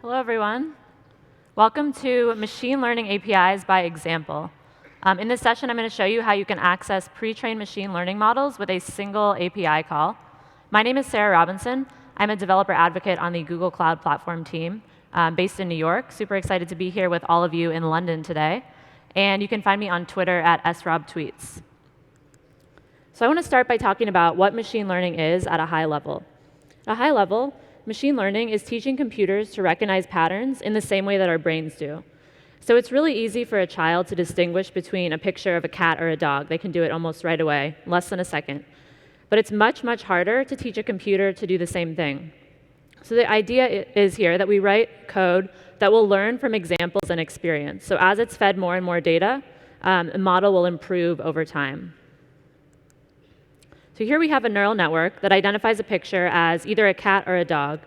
Hello, everyone. Welcome to Machine Learning APIs by Example. In this session, I'm going to show you how you can access pre-trained machine learning models with a single API call. My name is Sarah Robinson. I'm a developer advocate on the Google Cloud Platform team based in New York. Super excited to be here with all of you in London today. And you can find me on Twitter at srobtweets. So I want to start by talking about what machine learning is at a high level. At a high level, machine learning is teaching computers to recognize patterns in the same way that our brains do. So it's really easy for a child to distinguish between a picture of a cat or a dog. They can do it almost right away, less than a second. But it's much, much harder to teach a computer to do the same thing. So the idea is here that we write code that will learn from examples and experience. So as it's fed more and more data, the model will improve over time. So here we have a neural network that identifies a picture as either a cat or a dog.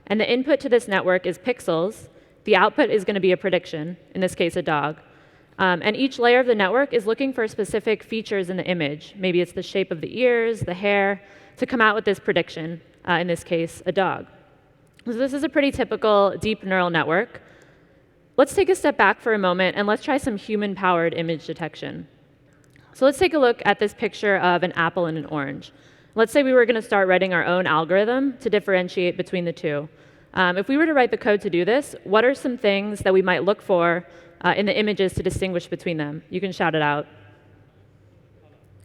And the input to this network is pixels. The output is going to be a prediction, in this case, a dog. And each layer of the network is looking for specific features in the image. Maybe it's the shape of the ears, the hair, to come out with this prediction, in this case, a dog. So this is a pretty typical deep neural network. Let's take a step back for a moment, and let's try some human-powered image detection. So let's take a look at this picture of an apple and an orange. Let's say we were going to start writing our own algorithm to differentiate between the two. If we were to write the code to do this, what are some things that we might look for in the images to distinguish between them? You can shout it out.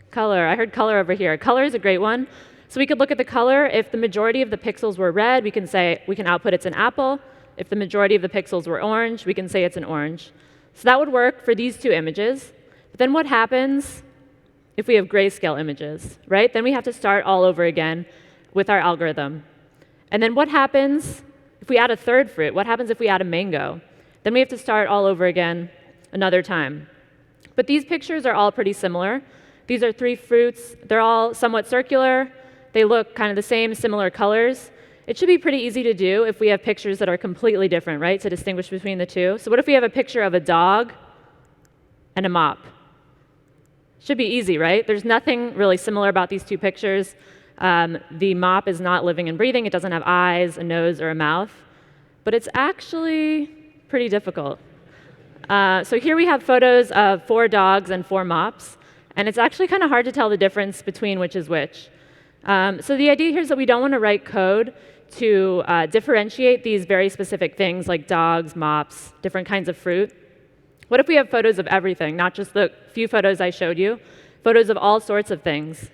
Color. I heard color over here. Color is a great one. So we could look at the color. If the majority of the pixels were red, we can output it's an apple. If the majority of the pixels were orange, we can say it's an orange. So that would work for these two images. But then what happens if we have grayscale images, right? Then we have to start all over again with our algorithm. And then what happens if we add a third fruit? What happens if we add a mango? Then we have to start all over again another time. But these pictures are all pretty similar. These are three fruits. They're all somewhat circular. They look kind of the same, similar colors. It should be pretty easy to do if we have pictures that are completely different, right, to distinguish between the two. So what if we have a picture of a dog and a mop? Should be easy, right? There's nothing really similar about these two pictures. The mop is not living and breathing. It doesn't have eyes, a nose, or a mouth. But it's actually pretty difficult. So here we have photos of 4 dogs and 4 mops. And it's actually kind of hard to tell the difference between which is which. So the idea here is that we don't want to write code to differentiate these very specific things like dogs, mops, different kinds of fruit. What if we have photos of everything, not just the few photos I showed you, photos of all sorts of things?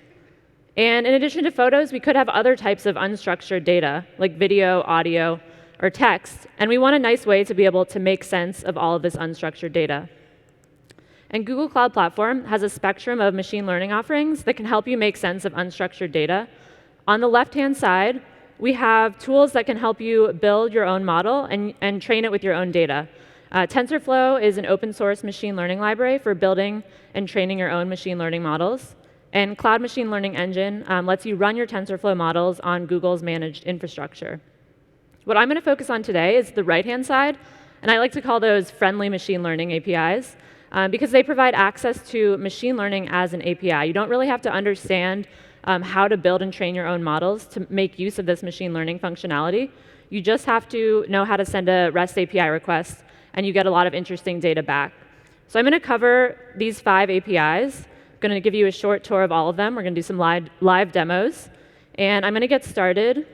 And in addition to photos, we could have other types of unstructured data, like video, audio, or text. And we want a nice way to be able to make sense of all of this unstructured data. And Google Cloud Platform has a spectrum of machine learning offerings that can help you make sense of unstructured data. On the left-hand side, we have tools that can help you build your own model and train it with your own data. TensorFlow is an open source machine learning library for building and training your own machine learning models. And Cloud Machine Learning Engine lets you run your TensorFlow models on Google's managed infrastructure. What I'm going to focus on today is the right-hand side, and I like to call those friendly machine learning APIs because they provide access to machine learning as an API. You don't really have to understand how to build and train your own models to make use of this machine learning functionality. You just have to know how to send a REST API request, and you get a lot of interesting data back. So I'm going to cover these 5 APIs. I'm going to give you a short tour of all of them. We're going to do some live demos. And I'm going to get started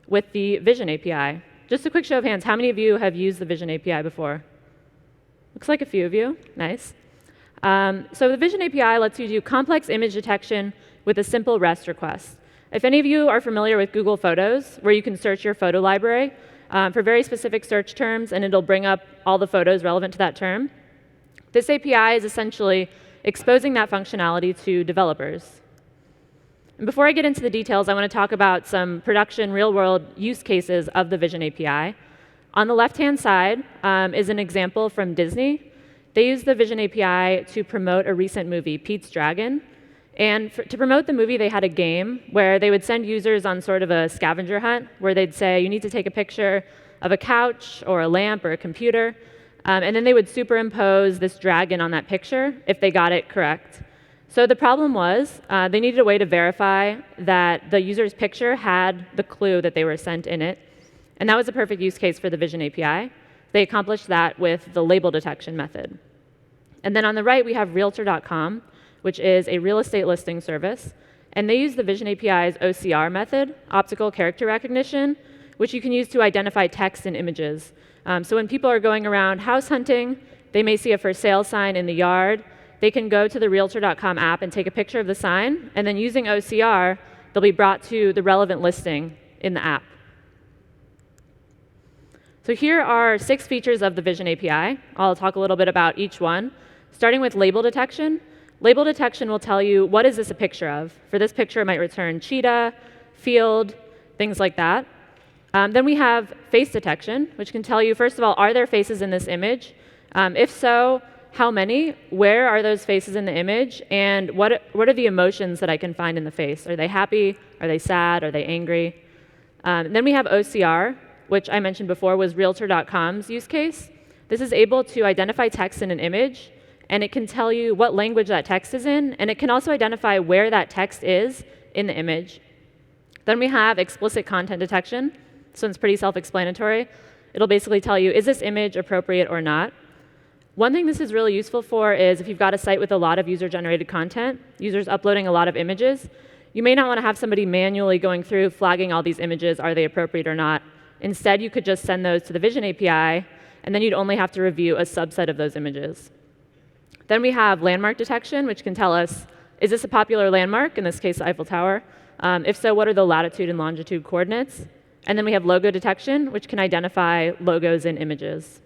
with the Vision API. Just a quick show of hands. How many of you have used the Vision API before? Looks like a few of you. Nice. So the Vision API lets you do complex image detection with a simple REST request. If any of you are familiar with Google Photos, where you can search your photo library, for very specific search terms, and it'll bring up all the photos relevant to that term. This API is essentially exposing that functionality to developers. And before I get into the details, I want to talk about some production real-world use cases of the Vision API. On the left-hand side is an example from Disney. They used the Vision API to promote a recent movie, Pete's Dragon. And to promote the movie, they had a game where they would send users on sort of a scavenger hunt, where they'd say, you need to take a picture of a couch or a lamp or a computer, and then they would superimpose this dragon on that picture if they got it correct. So the problem was they needed a way to verify that the user's picture had the clue that they were sent in it. And that was a perfect use case for the Vision API. They accomplished that with the label detection method. And then on the right, we have Realtor.com, which is a real estate listing service. And they use the Vision API's OCR method, optical character recognition, which you can use to identify text and images. So when people are going around house hunting, they may see a for sale sign in the yard. They can go to the Realtor.com app and take a picture of the sign, and then using OCR, they'll be brought to the relevant listing in the app. So here are 6 features of the Vision API. I'll talk a little bit about each one. Starting with label detection. Label detection will tell you, what is this a picture of? For this picture, it might return cheetah, field, things like that. Then we have face detection, which can tell you, first of all, are there faces in this image? If so, how many? Where are those faces in the image? And what are the emotions that I can find in the face? Are they happy? Are they sad? Are they angry? Then we have OCR, which I mentioned before was Realtor.com's use case. This is able to identify text in an image, and it can tell you what language that text is in, and it can also identify where that text is in the image. Then we have explicit content detection. So it's pretty self-explanatory. It'll basically tell you, is this image appropriate or not? One thing this is really useful for is if you've got a site with a lot of user-generated content, users uploading a lot of images, you may not want to have somebody manually going through flagging all these images, are they appropriate or not? Instead, you could just send those to the Vision API, and then you'd only have to review a subset of those images. Then we have landmark detection, which can tell us, is this a popular landmark, in this case, the Eiffel Tower? If so, what are the latitude and longitude coordinates? And then we have logo detection, which can identify logos in images.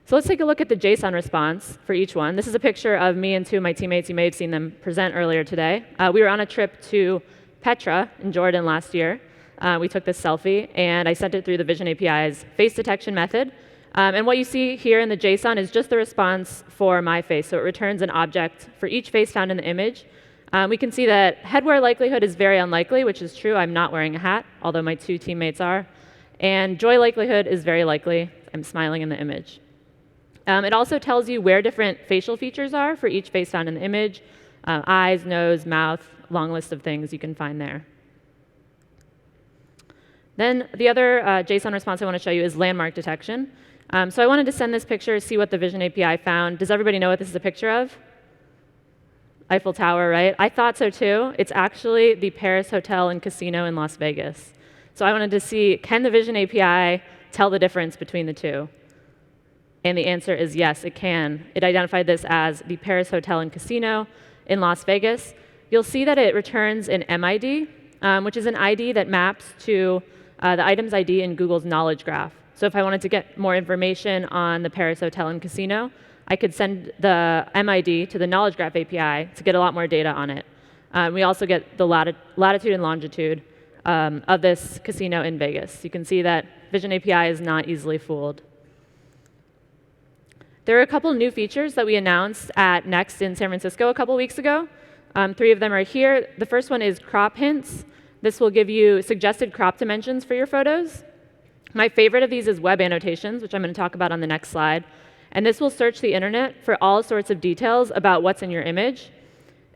So let's take a look at the JSON response for each one. This is a picture of me and 2 of my teammates. You may have seen them present earlier today. We were on a trip to Petra in Jordan last year. We took this selfie, and I sent it through the Vision API's face detection method. And what you see here in the JSON is just the response for my face. So it returns an object for each face found in the image. We can see that head wear likelihood is very unlikely, which is true. I'm not wearing a hat, although my 2 teammates are. And joy likelihood is very likely. I'm smiling in the image. It also tells you where different facial features are for each face found in the image. Eyes, nose, mouth, long list of things you can find there. Then the other JSON response I want to show you is landmark detection. So I wanted to send this picture, see what the Vision API found. Does everybody know what this is a picture of? Eiffel Tower, right? I thought so too. It's actually the Paris Hotel and Casino in Las Vegas. So I wanted to see, can the Vision API tell the difference between the two? And the answer is yes, it can. It identified this as the Paris Hotel and Casino in Las Vegas. You'll see that it returns an MID, which is an ID that maps to the item's ID in Google's knowledge graph. So if I wanted to get more information on the Paris Hotel and Casino, I could send the MID to the Knowledge Graph API to get a lot more data on it. We also get the latitude and longitude of this casino in Vegas. You can see that Vision API is not easily fooled. There are a couple new features that we announced at Next in San Francisco a couple weeks ago. 3 of them are here. The first one is crop hints. This will give you suggested crop dimensions for your photos. My favorite of these is web annotations, which I'm going to talk about on the next slide. And this will search the internet for all sorts of details about what's in your image.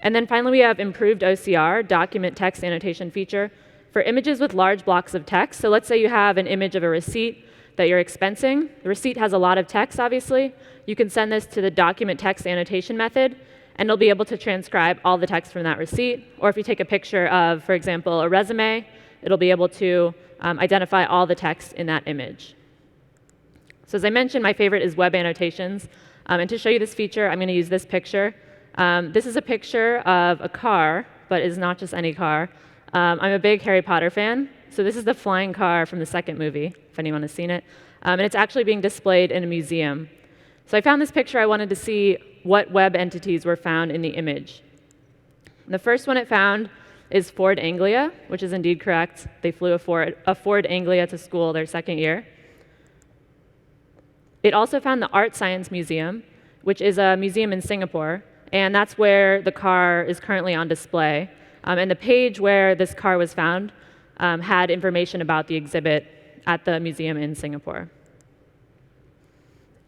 And then finally, we have improved OCR, document text annotation feature, for images with large blocks of text. So let's say you have an image of a receipt that you're expensing. The receipt has a lot of text, obviously. You can send this to the document text annotation method, and it'll be able to transcribe all the text from that receipt. Or if you take a picture of, for example, a resume, it'll be able to identify all the text in that image. So as I mentioned, my favorite is web annotations. And to show you this feature, I'm going to use this picture. This is a picture of a car, but it's not just any car. I'm a big Harry Potter fan. So this is the flying car from the second movie, if anyone has seen it. And it's actually being displayed in a museum. So I found this picture. I wanted to see what web entities were found in the image. The first one it found is Ford Anglia, which is indeed correct. They flew a Ford Anglia to school their second year. It also found the Art Science Museum, which is a museum in Singapore, and that's where the car is currently on display. And the page where this car was found had information about the exhibit at the museum in Singapore.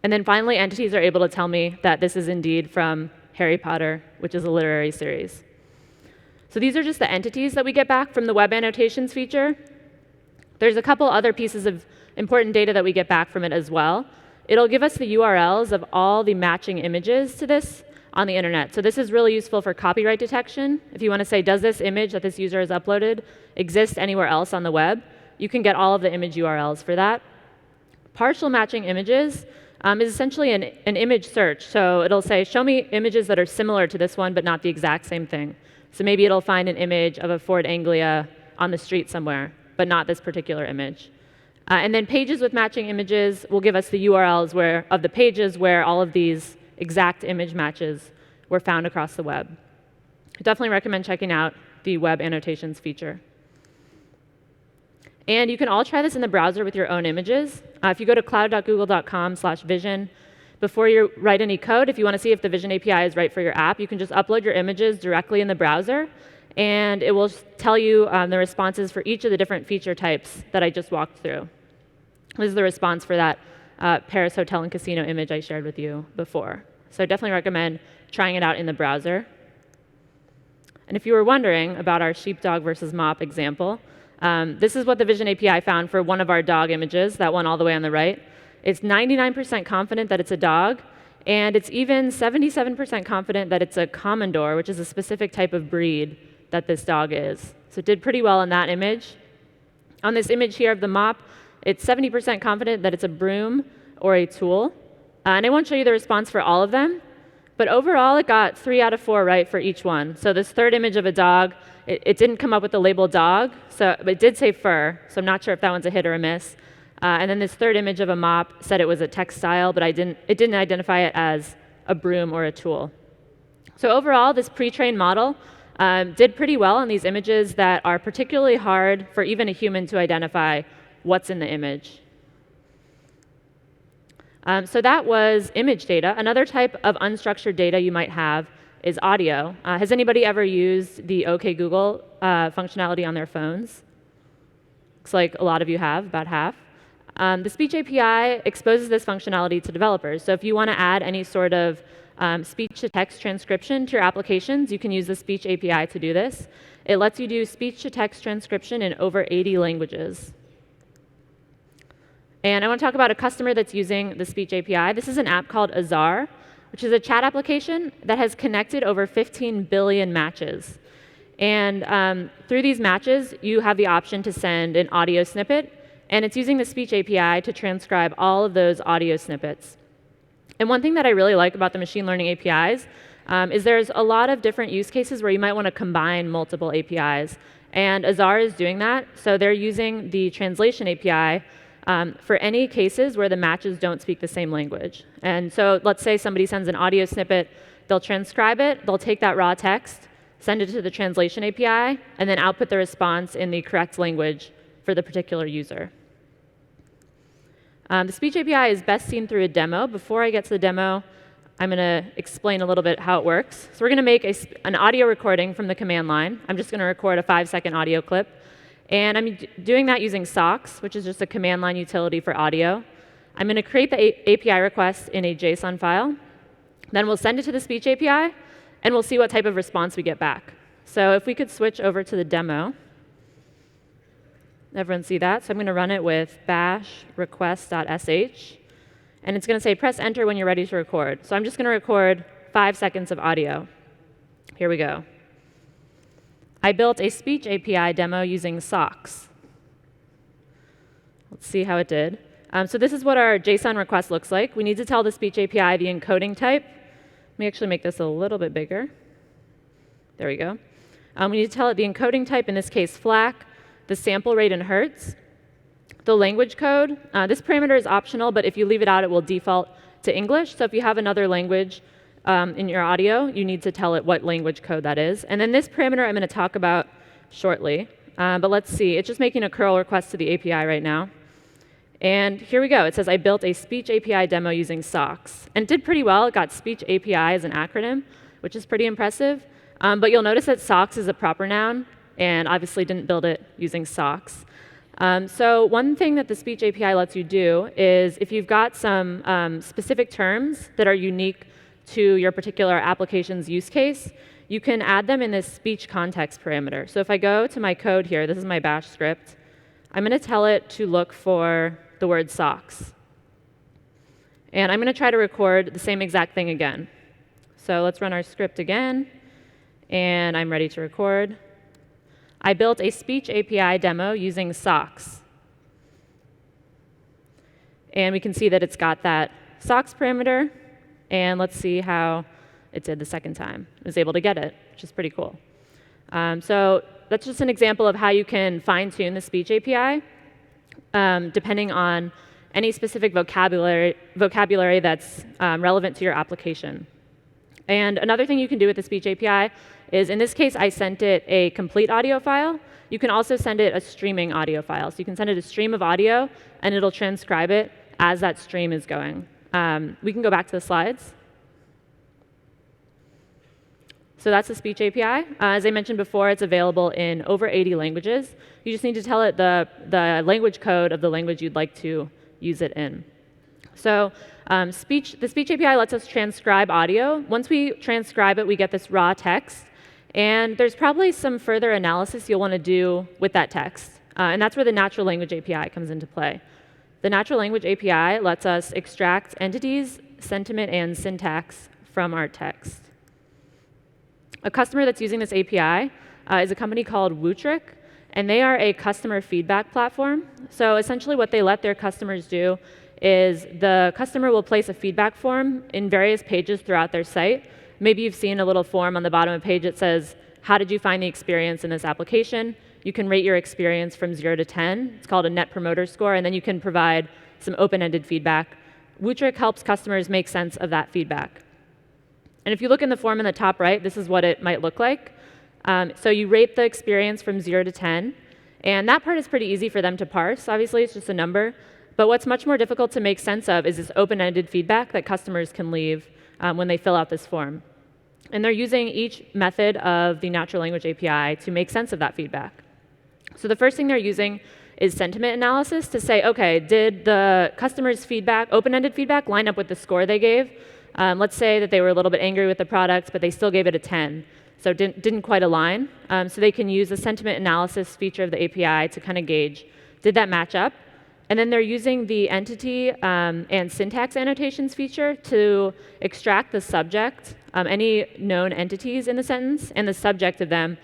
And then finally, entities are able to tell me that this is indeed from Harry Potter, which is a literary series. So these are just the entities that we get back from the web annotations feature. There's a couple other pieces of important data that we get back from it as well. It'll give us the URLs of all the matching images to this on the internet. So this is really useful for copyright detection. If you want to say, does this image that this user has uploaded exist anywhere else on the web, you can get all of the image URLs for that. Partial matching images is essentially an image search. So it'll say, show me images that are similar to this one, but not the exact same thing. So maybe it'll find an image of a Ford Anglia on the street somewhere, but not this particular image. And then pages with matching images will give us the URLs of the pages where all of these exact image matches were found across the web. I definitely recommend checking out the web annotations feature. And you can all try this in the browser with your own images. If you go to cloud.google.com/vision, before you write any code, if you want to see if the Vision API is right for your app, you can just upload your images directly in the browser, and it will tell you the responses for each of the different feature types that I just walked through. This is the response for that Paris hotel and casino image I shared with you before. So I definitely recommend trying it out in the browser. And if you were wondering about our sheepdog versus mop example, this is what the Vision API found for one of our dog images, that one all the way on the right. It's 99% confident that it's a dog, and it's even 77% confident that it's a Commodore, which is a specific type of breed that this dog is. So it did pretty well in that image. On this image here of the mop, it's 70% confident that it's a broom or a tool. And I won't show you the response for all of them, but overall it got 3 out of 4 right for each one. So this third image of a dog, it didn't come up with the label dog, but it did say fur, so I'm not sure if that one's a hit or a miss. And then this third image of a mop said it was a textile, but it didn't identify it as a broom or a tool. So overall, this pre-trained model did pretty well on these images that are particularly hard for even a human to identify what's in the image. So that was image data. Another type of unstructured data you might have is audio. Has anybody ever used the OK Google functionality on their phones? Looks like a lot of you have, about half. The Speech API exposes this functionality to developers. So if you want to add any sort of speech-to-text transcription to your applications, you can use the Speech API to do this. It lets you do speech-to-text transcription in over 80 languages. And I want to talk about a customer that's using the Speech API. This is an app called Azar, which is a chat application that has connected over 15 billion matches. And through these matches, you have the option to send an audio snippet, and it's using the Speech API to transcribe all of those audio snippets. And one thing that I really like about the machine learning APIs is there's a lot of different use cases where you might want to combine multiple APIs. And Azar is doing that. So they're using the translation API for any cases where the matches don't speak the same language. And so let's say somebody sends an audio snippet, they'll transcribe it, they'll take that raw text, send it to the translation API, and then output the response in the correct language for the particular user. The Speech API is best seen through a demo. Before I get to the demo, I'm going to explain a little bit how it works. So we're going to make an audio recording from the command line. I'm just going to record a 5-second audio clip. And I'm doing that using socks, which is just a command line utility for audio. I'm going to create the API request in a JSON file. Then we'll send it to the Speech API, and we'll see what type of response we get back. So if we could switch over to the demo. Everyone see that? So I'm going to run it with bash request.sh. And it's going to say, press enter when you're ready to record. So I'm just going to record 5 seconds of audio. Here we go. I built a Speech API demo using socks. Let's see how it did. So this is what our JSON request looks like. We need to tell the Speech API the encoding type. Let me actually make this a little bit bigger. There we go. We need to tell it the encoding type, in this case FLAC, the sample rate in hertz, the language code. This parameter is optional, but if you leave it out, it will default to English. So if you have another language in your audio, you need to tell it what language code that is. And then this parameter I'm going to talk about shortly. But let's see. It's just making a curl request to the API right now. And here we go. It says, I built a Speech API demo using socks. And it did pretty well. It got Speech API as an acronym, which is pretty impressive. But you'll notice that socks is a proper noun, and obviously didn't build it using socks. So one thing that the Speech API lets you do is if you've got some specific terms that are unique to your particular application's use case, you can add them in this speech context parameter. So if I go to my code here, this is my bash script, I'm going to tell it to look for the word socks. And I'm going to try to record the same exact thing again. So let's run our script again, and I'm ready to record. I built a speech API demo using socks. And we can see that it's got that socks parameter, and let's see how it did the second time. It was able to get it, which is pretty cool. So that's just an example of how you can fine-tune the speech API depending on any specific vocabulary that's relevant to your application. And another thing you can do with the speech API is, in this case, I sent it a complete audio file. You can also send it a streaming audio file. So you can send it a stream of audio, and it'll transcribe it as that stream is going. We can go back to the slides. So that's the speech API. As I mentioned before, it's available in over 80 languages. You just need to tell it the language code of the language you'd like to use it in. So the speech API lets us transcribe audio. Once we transcribe it, we get this raw text. And there's probably some further analysis you'll want to do with that text. And that's where the natural language API comes into play. The natural language API lets us extract entities, sentiment, and syntax from our text. A customer that's using this API is a company called Wootrick, and they are a customer feedback platform. So essentially what they let their customers do is the customer will place a feedback form in various pages throughout their site. Maybe you've seen a little form on the bottom of a page that says, how did you find the experience in this application? You can rate your experience from 0 to 10. It's called a Net Promoter Score, and then you can provide some open-ended feedback. Wootrick helps customers make sense of that feedback. And if you look in the form in the top right, this is what it might look like. So you rate the experience from 0 to 10. And that part is pretty easy for them to parse. Obviously, it's just a number. But what's much more difficult to make sense of is this open-ended feedback that customers can leave when they fill out this form. And they're using each method of the natural language API to make sense of that feedback. So the first thing they're using is sentiment analysis to say, OK, did the customer's feedback, open-ended feedback, line up with the score they gave? Let's say that they were a little bit angry with the product, but they still gave it a 10. So didn't quite align. So they can use the sentiment analysis feature of the API to kind of gauge, did that match up? And then they're using the entity and syntax annotations feature to extract the subject, any known entities in the sentence, and the subject of them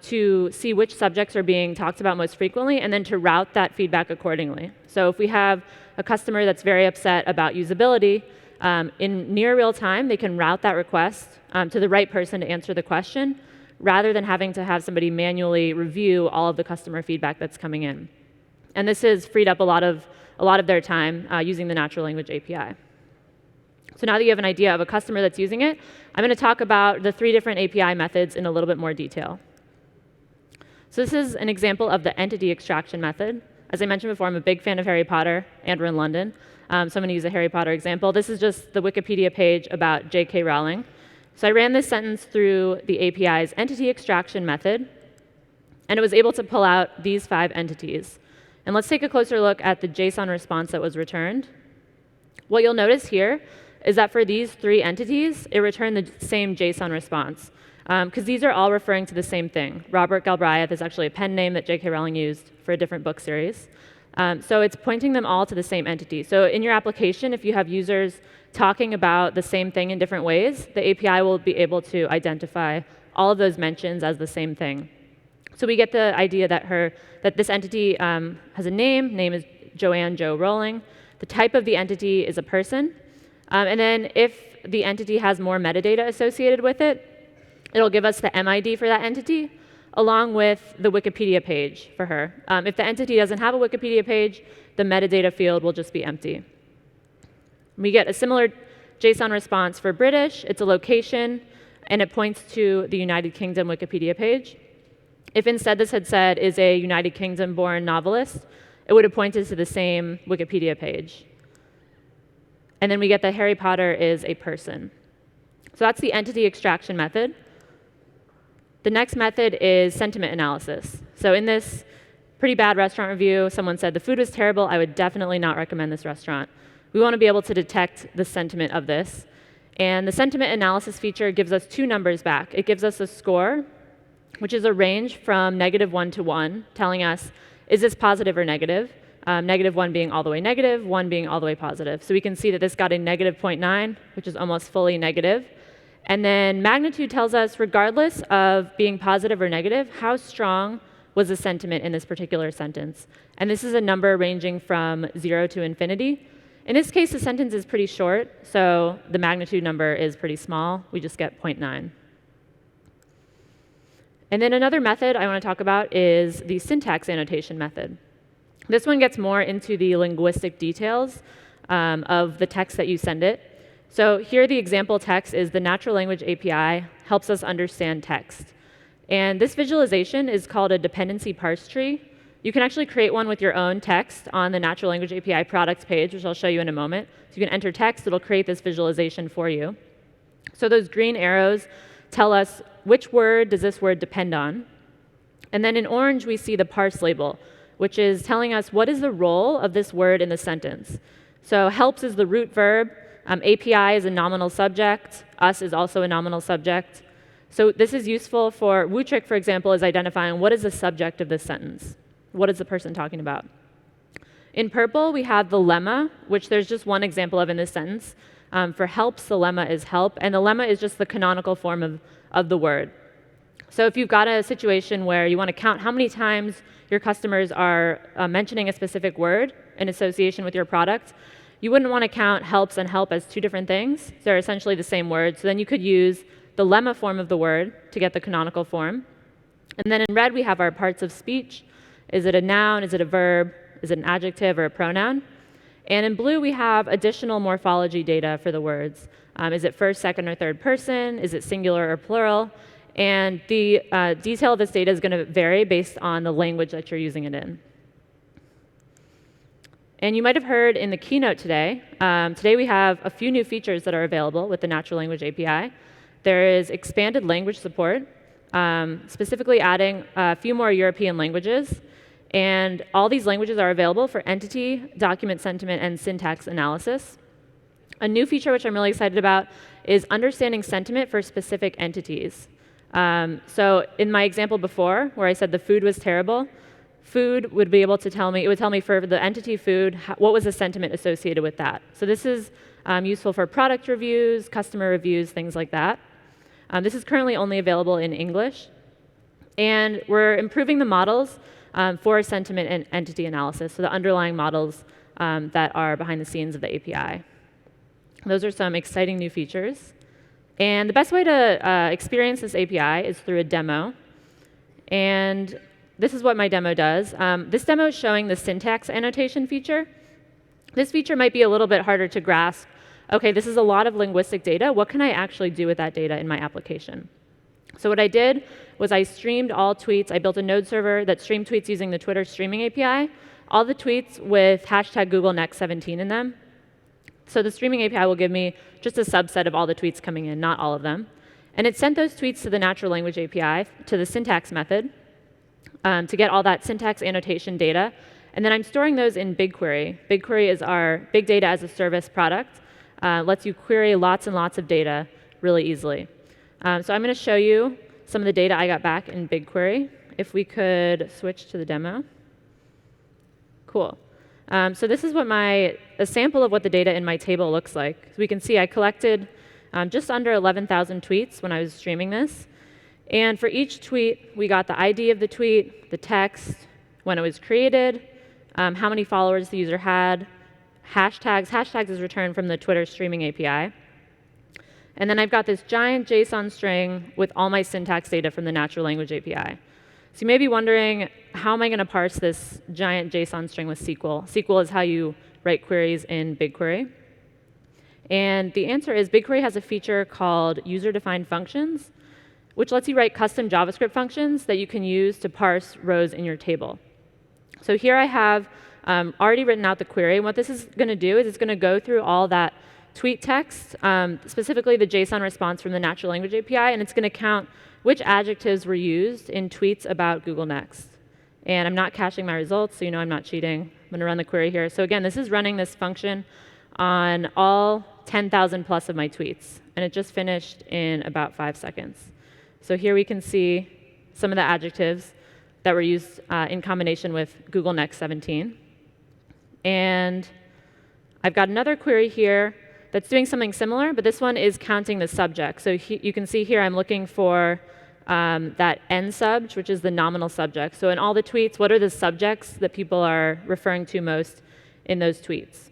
to see which subjects are being talked about most frequently, and then to route that feedback accordingly. So if we have a customer that's very upset about usability, in near real time, they can route that request to the right person to answer the question, rather than having to have somebody manually review all of the customer feedback that's coming in. And this has freed up a lot of their time using the natural language API. So now that you have an idea of a customer that's using it, I'm going to talk about the 3 different API methods in a little bit more detail. So this is an example of the entity extraction method. As I mentioned before, I'm a big fan of Harry Potter, and we're in London. So I'm going to use a Harry Potter example. This is just the Wikipedia page about J.K. Rowling. So I ran this sentence through the API's entity extraction method, and it was able to pull out these 5 entities. And let's take a closer look at the JSON response that was returned. What you'll notice here is that for these 3 entities, it returned the same JSON response, because these are all referring to the same thing. Robert Galbraith is actually a pen name that J.K. Rowling used for a different book series. So it's pointing them all to the same entity. So in your application, if you have users talking about the same thing in different ways, the API will be able to identify all of those mentions as the same thing. So we get the idea that this entity has a name. Name is Joanne Joe Rowling. The type of the entity is a person. And then if the entity has more metadata associated with it, it'll give us the MID for that entity, along with the Wikipedia page for her. If the entity doesn't have a Wikipedia page, the metadata field will just be empty. We get a similar JSON response for British. It's a location, and it points to the United Kingdom Wikipedia page. If instead this had said, is a United Kingdom-born novelist, it would have pointed to the same Wikipedia page. And then we get that Harry Potter is a person. So that's the entity extraction method. The next method is sentiment analysis. So in this pretty bad restaurant review, someone said, the food was terrible. I would definitely not recommend this restaurant. We want to be able to detect the sentiment of this. And the sentiment analysis feature gives us 2 numbers back. It gives us a score, which is a range from -1 to 1, telling us is this positive or negative? -1 being all the way negative, 1 being all the way positive. So we can see that this got a -0.9, which is almost fully negative. And then magnitude tells us, regardless of being positive or negative, how strong was the sentiment in this particular sentence. And this is a number ranging from 0 to infinity. In this case, the sentence is pretty short, so the magnitude number is pretty small. We just get 0.9. And then another method I want to talk about is the syntax annotation method. This one gets more into the linguistic details of the text that you send it. So here the example text is the natural language API helps us understand text. And this visualization is called a dependency parse tree. You can actually create one with your own text on the natural language API products page, which I'll show you in a moment. So you can enter text, it'll create this visualization for you. So those green arrows tell us which word does this word depend on. And then in orange, we see the parse label, which is telling us what is the role of this word in the sentence. So helps is the root verb, API is a nominal subject, us is also a nominal subject. So this is useful for, Wootrick, for example, is identifying what is the subject of this sentence. What is the person talking about? In purple, we have the lemma, which there's just one example of in this sentence. For helps, the lemma is help, and the lemma is just the canonical form of the word. So if you've got a situation where you want to count how many times your customers are mentioning a specific word in association with your product, you wouldn't want to count helps and help as two different things. They're essentially the same word. So then you could use the lemma form of the word to get the canonical form. And then in red, we have our parts of speech. Is it a noun? Is it a verb? Is it an adjective or a pronoun? And in blue, we have additional morphology data for the words. Is it first, second, or third person? Is it singular or plural? And the detail of this data is going to vary based on the language that you're using it in. And you might have heard in the keynote today, today we have a few new features that are available with the Natural Language API. There is expanded language support, specifically adding a few more European languages. And all these languages are available for entity, document sentiment, and syntax analysis. A new feature which I'm really excited about is understanding sentiment for specific entities. So in my example before, where I said the food was terrible, food would be able to tell me, it would tell me for the entity food, what was the sentiment associated with that. So this is useful for product reviews, customer reviews, things like that. This is currently only available in English. And we're improving the models for sentiment and entity analysis, so the underlying models that are behind the scenes of the API. Those are some exciting new features. And the best way to experience this API is through a demo. And this is what my demo does. This demo is showing the syntax annotation feature. This feature might be a little bit harder to grasp. OK, this is a lot of linguistic data. What can I actually do with that data in my application? So what I did was I streamed all tweets. I built a node server that streamed tweets using the Twitter streaming API, all the tweets with hashtag Google Next 17 in them. So the streaming API will give me just a subset of all the tweets coming in, not all of them. And it sent those tweets to the natural language API, to the syntax method, to get all that syntax annotation data. And then I'm storing those in BigQuery. BigQuery is our big data as a service product. Lets you query lots and lots of data really easily. So I'm going to show you some of the data I got back in BigQuery. If we could switch to the demo. Cool. So this is what a sample of what the data in my table looks like. So we can see I collected just under 11,000 tweets when I was streaming this. And for each tweet, we got the ID of the tweet, the text, when it was created, how many followers the user had, hashtags. Hashtags is returned from the Twitter streaming API. And then I've got this giant JSON string with all my syntax data from the natural language API. So you may be wondering, how am I going to parse this giant JSON string with SQL? SQL is how you write queries in BigQuery. And the answer is BigQuery has a feature called user-defined functions, which lets you write custom JavaScript functions that you can use to parse rows in your table. So here I have already written out the query. And what this is going to do is it's going to go through all that tweet text, specifically the JSON response from the natural language API, and it's going to count which adjectives were used in tweets about Google Next. And I'm not caching my results, so you know I'm not cheating. I'm going to run the query here. So again, this is running this function on all 10,000 plus of my tweets. And it just finished in about 5 seconds. So here we can see some of the adjectives. that were used in combination with Google Next 17. And I've got another query here that's doing something similar, but this one is counting the subject. So you can see here I'm looking for that N subj, which is the nominal subject. So in all the tweets, what are the subjects that people are referring to most in those tweets? So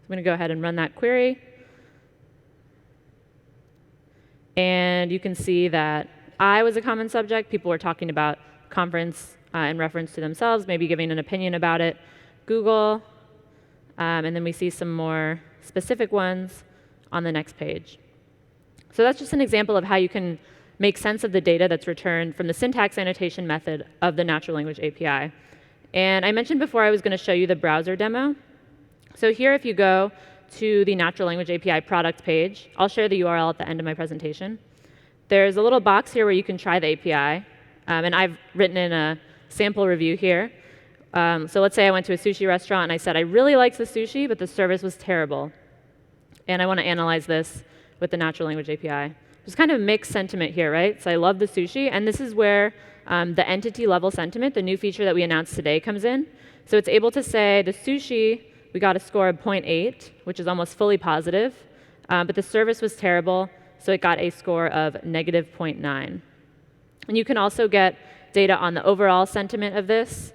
I'm going to go ahead and run that query. And you can see that I was a common subject. People were talking about conference in reference to themselves, maybe giving an opinion about it. Google, and then we see some more specific ones on the next page. So that's just an example of how you can make sense of the data that's returned from the syntax annotation method of the natural language API. And I mentioned before I was going to show you the browser demo. So here, if you go to the natural language API product page, I'll share the URL at the end of my presentation. There's a little box here where you can try the API. And I've written in a sample review here. So let's say I went to a sushi restaurant and I said, I really liked the sushi, but the service was terrible. And I want to analyze this with the natural language API. There's kind of a mixed sentiment here, right? So I love the sushi, and this is where the entity level sentiment, the new feature that we announced today, comes in. So it's able to say the sushi, we got a score of 0.8, which is almost fully positive, but the service was terrible, so it got a score of negative 0.9. And you can also get data on the overall sentiment of this.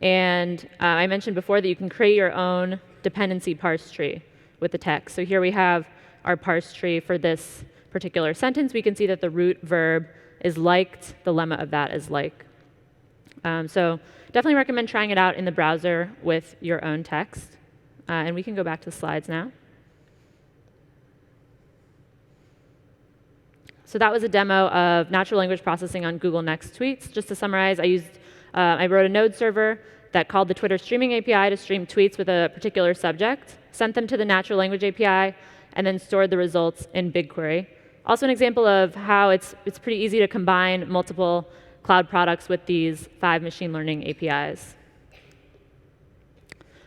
And I mentioned before that you can create your own dependency parse tree with the text. So here we have our parse tree for this particular sentence. We can see that the root verb is liked. The lemma of that is like. So definitely recommend trying it out in the browser with your own text. And we can go back to the slides now. So that was a demo of natural language processing on Google Next tweets. Just to summarize, I wrote a node server that called the Twitter streaming API to stream tweets with a particular subject, sent them to the natural language API, and then stored the results in BigQuery. Also an example of how it's pretty easy to combine multiple cloud products with these 5 machine learning APIs.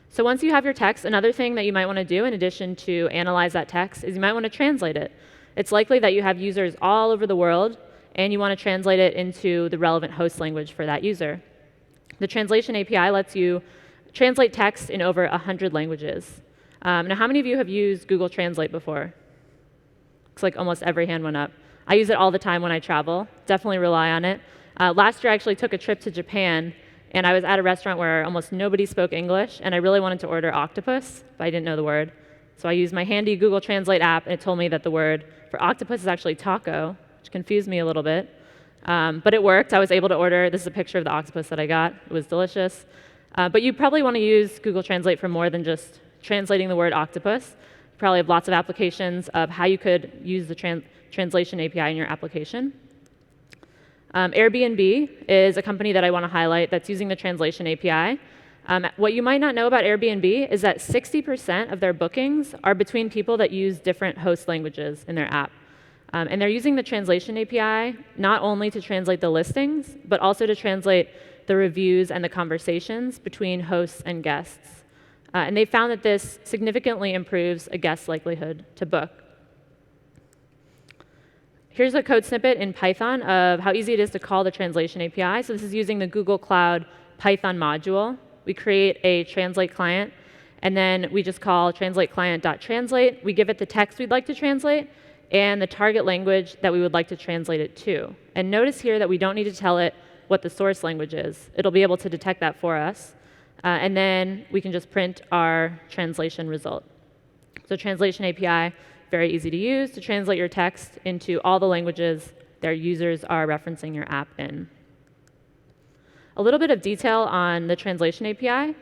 So once you have your text, another thing that you might want to do in addition to analyze that text is you might want to translate it. It's likely that you have users all over the world, and you want to translate it into the relevant host language for that user. The translation API lets you translate text in over 100 languages. Now, how many of you have used Google Translate before? Looks like almost every hand went up. I use it all the time when I travel. Definitely rely on it. Last year, I actually took a trip to Japan, and I was at a restaurant where almost nobody spoke English, and I really wanted to order octopus, but I didn't know the word. So I used my handy Google Translate app, and it told me that the word for octopus is actually taco, which confused me a little bit. But it worked. I was able to order. This is a picture of the octopus that I got. It was delicious. But you probably want to use Google Translate for more than just translating the word octopus. You probably have lots of applications of how you could use the translation API in your application. Airbnb is a company that I want to highlight that's using the translation API. What you might not know about Airbnb is that 60% of their bookings are between people that use different host languages in their app. And they're using the translation API not only to translate the listings, but also to translate the reviews and the conversations between hosts and guests. And they found that this significantly improves a guest's likelihood to book. Here's a code snippet in Python of how easy it is to call the translation API. So this is using the Google Cloud Python module. We create a translate client, and then we just call translate client.translate. We give it the text we'd like to translate and the target language that we would like to translate it to. And notice here that we don't need to tell it what the source language is. It'll be able to detect that for us. And then we can just print our translation result. So translation API, very easy to use to translate your text into all the languages their users are referencing your app in. A little bit of detail on the translation API.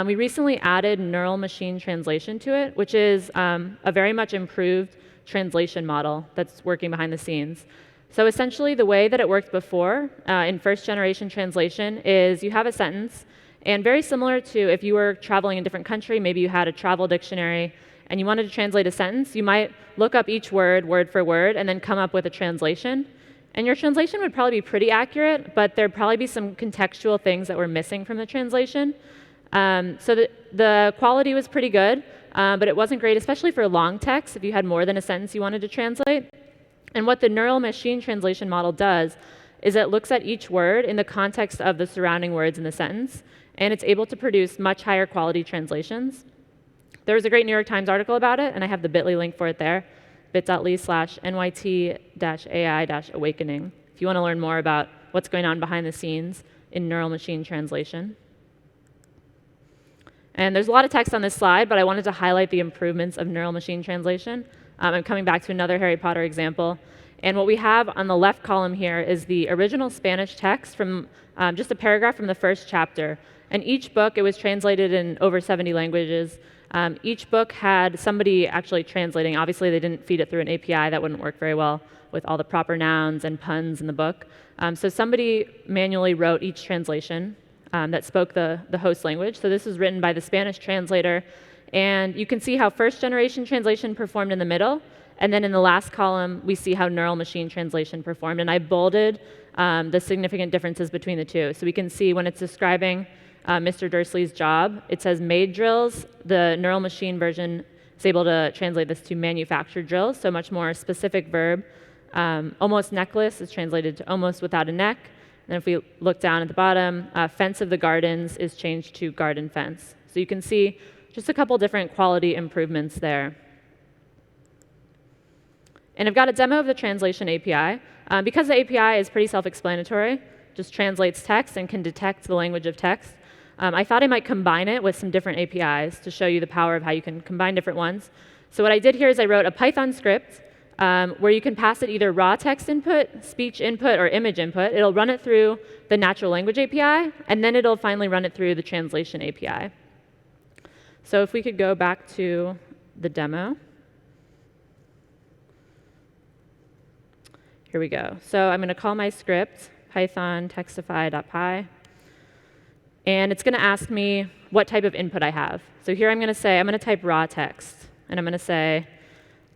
We recently added neural machine translation to it, which is a very much improved translation model that's working behind the scenes. So essentially, the way that it worked before in first-generation translation is you have a sentence, and very similar to if you were traveling in a different country, maybe you had a travel dictionary, and you wanted to translate a sentence, you might look up each word, word for word, and then come up with a translation. And your translation would probably be pretty accurate, but there'd probably be some contextual things that were missing from the translation. So the quality was pretty good, but it wasn't great, especially for long text, if you had more than a sentence you wanted to translate. And what the neural machine translation model does is it looks at each word in the context of the surrounding words in the sentence, and it's able to produce much higher quality translations. There was a great New York Times article about it, and I have the bit.ly link for it there, bit.ly/NYT-AI-awakening, if you want to learn more about what's going on behind the scenes in neural machine translation. And there's a lot of text on this slide, but I wanted to highlight the improvements of neural machine translation. I'm coming back to another Harry Potter example. And what we have on the left column here is the original Spanish text from just a paragraph from the first chapter. And each book, it was translated in over 70 languages. Each book had somebody actually translating. Obviously, they didn't feed it through an API. That wouldn't work very well with all the proper nouns and puns in the book. So somebody manually wrote each translation that spoke the host language. So this was written by the Spanish translator. And you can see how first-generation translation performed in the middle. And then in the last column, we see how neural machine translation performed. And I bolded the significant differences between the two. So we can see when it's describing Mr. Dursley's job, it says made drills. The neural machine version is able to translate this to manufactured drills, so much more specific verb. Almost necklace is translated to almost without a neck. And if we look down at the bottom, fence of the gardens is changed to garden fence. So you can see just a couple different quality improvements there. And I've got a demo of the translation API. Because the API is pretty self-explanatory, just translates text and can detect the language of text, I thought I might combine it with some different APIs to show you the power of how you can combine different ones. So what I did here is I wrote a Python script where you can pass it either raw text input, speech input, or image input. It'll run it through the natural language API, and then it'll finally run it through the translation API. So if we could go back to the demo. Here we go. So I'm going to call my script python textify.py. And it's going to ask me what type of input I have. So here I'm going to type raw text. And I'm going to say,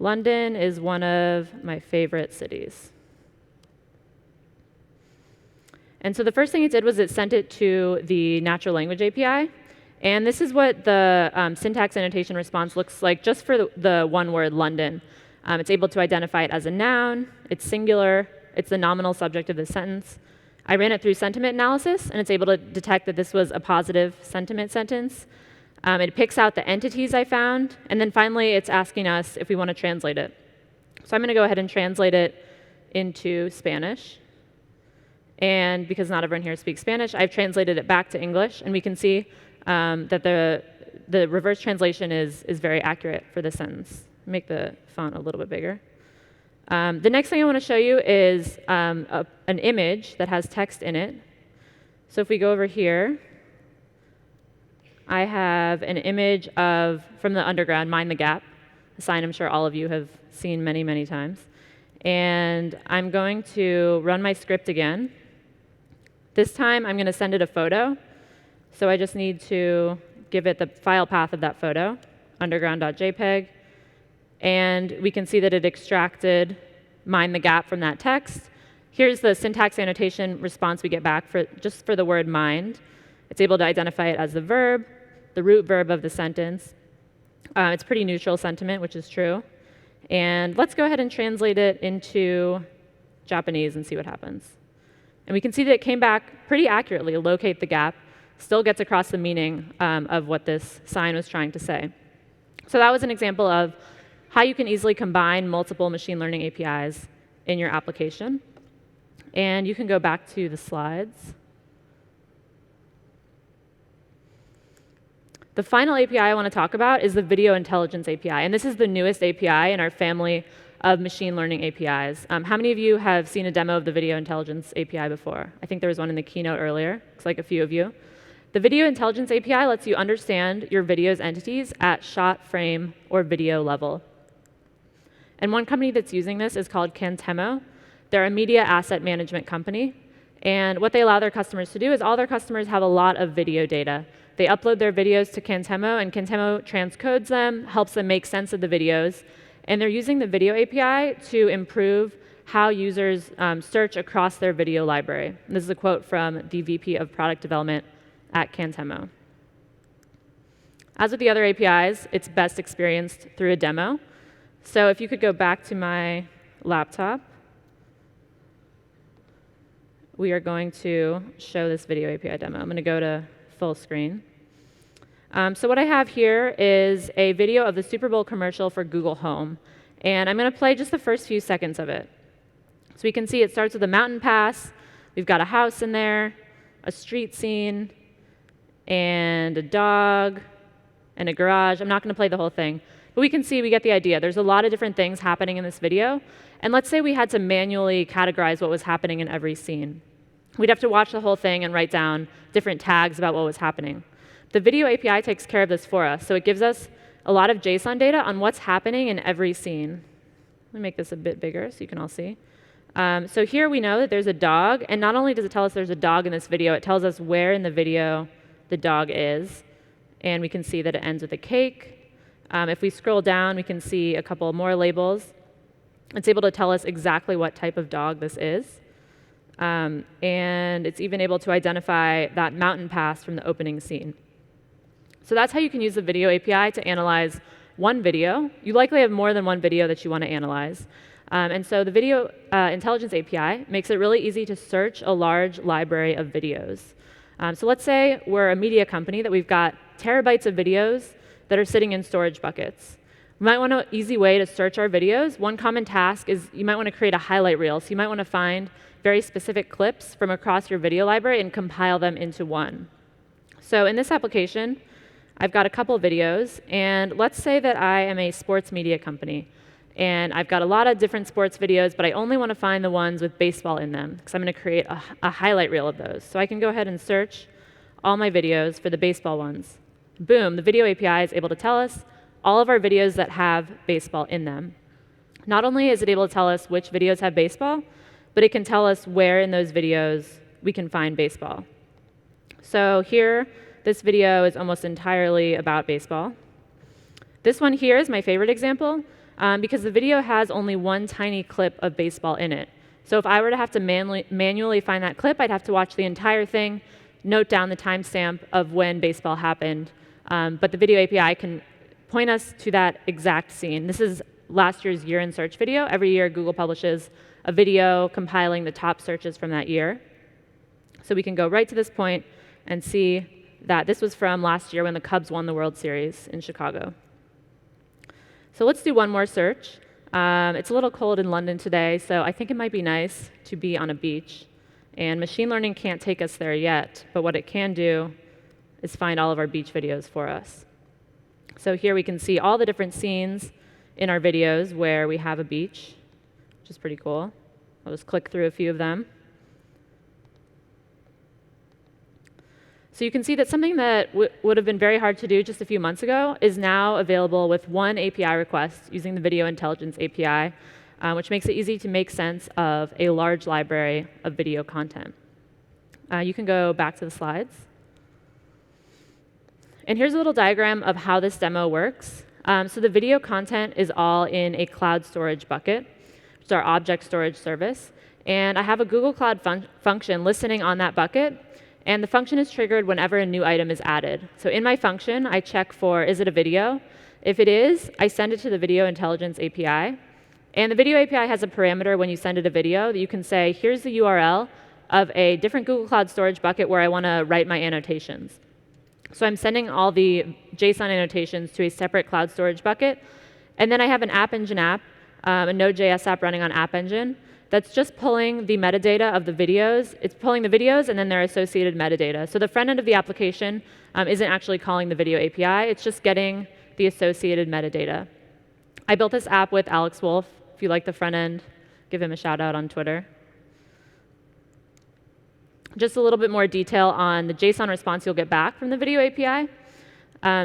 London is one of my favorite cities. And so the first thing it did was it sent it to the natural language API. And this is what the syntax annotation response looks like just for the one word London. It's able to identify it as a noun. It's singular. It's the nominal subject of the sentence. I ran it through sentiment analysis, and it's able to detect that this was a positive sentiment sentence. It picks out the entities I found, and then finally it's asking us if we want to translate it. So I'm going to go ahead and translate it into Spanish. And because not everyone here speaks Spanish, I've translated it back to English, and we can see that the reverse translation is very accurate for the sentence. Make the font a little bit bigger. The next thing I want to show you is an image that has text in it. So if we go over here, I have an image from the underground, Mind the Gap, a sign I'm sure all of you have seen many, many times. And I'm going to run my script again. This time I'm going to send it a photo. So I just need to give it the file path of that photo, underground.jpg. And we can see that it extracted Mind the Gap from that text. Here's the syntax annotation response we get back just for the word mind. It's able to identify it as the verb, the root verb of the sentence. It's pretty neutral sentiment, which is true. And let's go ahead and translate it into Japanese and see what happens. And we can see that it came back pretty accurately, locate the gap, still gets across the meaning of what this sign was trying to say. So that was an example of how you can easily combine multiple machine learning APIs in your application. And you can go back to the slides. The final API I want to talk about is the Video Intelligence API. And this is the newest API in our family of machine learning APIs. How many of you have seen a demo of the Video Intelligence API before? I think there was one in the keynote earlier. Looks like a few of you. The Video Intelligence API lets you understand your video's entities at shot, frame, or video level. And one company that's using this is called Cantemo. They're a media asset management company. And what they allow their customers to do is all their customers have a lot of video data. They upload their videos to Cantemo, and Cantemo transcodes them, helps them make sense of the videos. And they're using the Video API to improve how users search across their video library. And this is a quote from the VP of Product Development at Cantemo. As with the other APIs, it's best experienced through a demo. So if you could go back to my laptop we are going to show this video API demo. I'm going to go to full screen. So what I have here is a video of the Super Bowl commercial for Google Home. And I'm going to play just the first few seconds of it. So we can see it starts with a mountain pass. We've got a house in there, a street scene, and a dog, and a garage. I'm not going to play the whole thing. But we can see we get the idea. There's a lot of different things happening in this video. And let's say we had to manually categorize what was happening in every scene. We'd have to watch the whole thing and write down different tags about what was happening. The video API takes care of this for us. So it gives us a lot of JSON data on what's happening in every scene. Let me make this a bit bigger so you can all see. So here we know that there's a dog. And not only does it tell us there's a dog in this video, it tells us where in the video the dog is. And we can see that it ends with a cake. If we scroll down, we can see a couple more labels. It's able to tell us exactly what type of dog this is. And it's even able to identify that mountain pass from the opening scene. So that's how you can use the video API to analyze one video. You likely have more than one video that you want to analyze. And so the Video Intelligence API makes it really easy to search a large library of videos. So let's say we're a media company that we've got terabytes of videos that are sitting in storage buckets. We might want an easy way to search our videos. One common task is you might want to create a highlight reel. So you might want to find very specific clips from across your video library and compile them into one. So in this application, I've got a couple of videos. And let's say that I am a sports media company. And I've got a lot of different sports videos, but I only want to find the ones with baseball in them, because I'm going to create a highlight reel of those. So I can go ahead and search all my videos for the baseball ones. Boom, the video API is able to tell us all of our videos that have baseball in them. Not only is it able to tell us which videos have baseball, but it can tell us where in those videos we can find baseball. So here, this video is almost entirely about baseball. This one here is my favorite example because the video has only one tiny clip of baseball in it. So if I were to have to manually find that clip, I'd have to watch the entire thing, note down the timestamp of when baseball happened. But the video API can point us to that exact scene. This is last year's year in search video. Every year, Google publishes a video compiling the top searches from that year. So we can go right to this point and see that this was from last year when the Cubs won the World Series in Chicago. So let's do one more search. It's a little cold in London today, so I think it might be nice to be on a beach. And machine learning can't take us there yet, but what it can do is find all of our beach videos for us. So here we can see all the different scenes in our videos where we have a beach, which is pretty cool. I'll just click through a few of them. So you can see that something that would have been very hard to do just a few months ago is now available with one API request using the Video Intelligence API, which makes it easy to make sense of a large library of video content. You can go back to the slides. And here's a little diagram of how this demo works. So the video content is all in a cloud storage bucket, which is our object storage service. And I have a Google Cloud function listening on that bucket. And the function is triggered whenever a new item is added. So in my function, I check for, is it a video? If it is, I send it to the Video Intelligence API. And the Video API has a parameter when you send it a video that you can say, here's the URL of a different Google Cloud storage bucket where I want to write my annotations. So I'm sending all the JSON annotations to a separate cloud storage bucket. And then I have an App Engine app, a Node.js app running on App Engine, that's just pulling the metadata of the videos. It's pulling the videos and then their associated metadata. So the front end of the application isn't actually calling the video API. It's just getting the associated metadata. I built this app with Alex Wolf. If you like the front end, give him a shout out on Twitter. Just a little bit more detail on the JSON response you'll get back from the video API.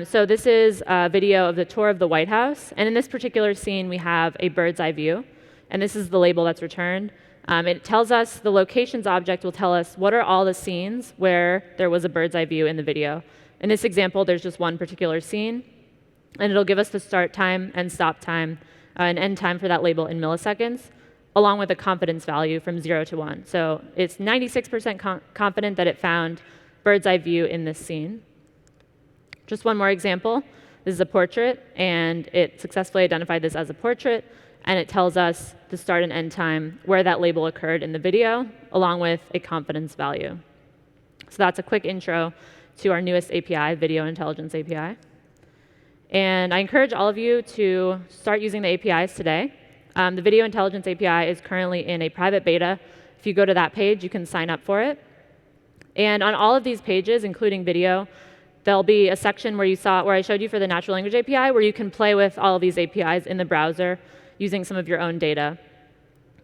So this is a video of the tour of the White House. And in this particular scene, we have a bird's eye view. And this is the label that's returned. It tells us, the locations object will tell us what are all the scenes where there was a bird's eye view in the video. In this example, there's just one particular scene. And it'll give us the start time and stop time and end time for that label in milliseconds, along with a confidence value from 0 to 1. So it's 96% confident that it found bird's eye view in this scene. Just one more example. This is a portrait, and it successfully identified this as a portrait. And it tells us the start and end time where that label occurred in the video, along with a confidence value. So that's a quick intro to our newest API, Video Intelligence API. And I encourage all of you to start using the APIs today. The Video Intelligence API is currently in a private beta. If you go to that page, you can sign up for it. And on all of these pages, including video, there'll be a section where I showed you for the natural language API, where you can play with all of these APIs in the browser using some of your own data.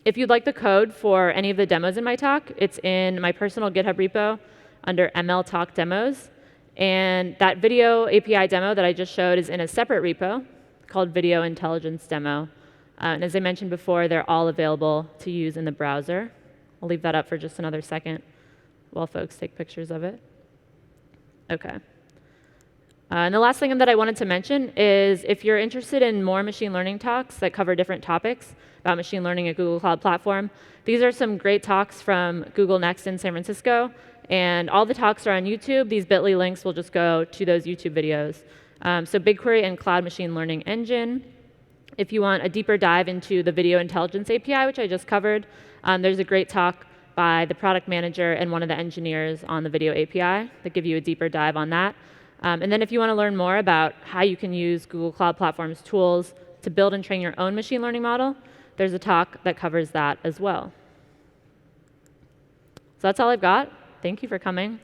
If you'd like the code for any of the demos in my talk, it's in my personal GitHub repo under ML Talk Demos. And that video API demo that I just showed is in a separate repo called Video Intelligence Demo. And as I mentioned before, they're all available to use in the browser. I'll leave that up for just another second while folks take pictures of it. OK. And the last thing that I wanted to mention is if you're interested in more machine learning talks that cover different topics about machine learning at Google Cloud Platform, these are some great talks from Google Next in San Francisco. And all the talks are on YouTube. These bit.ly links will just go to those YouTube videos. So BigQuery and Cloud Machine Learning Engine. If you want a deeper dive into the Video Intelligence API, which I just covered, there's a great talk by the product manager and one of the engineers on the Video API that give you a deeper dive on that. And then if you want to learn more about how you can use Google Cloud Platform's tools to build and train your own machine learning model, there's a talk that covers that as well. So that's all I've got. Thank you for coming.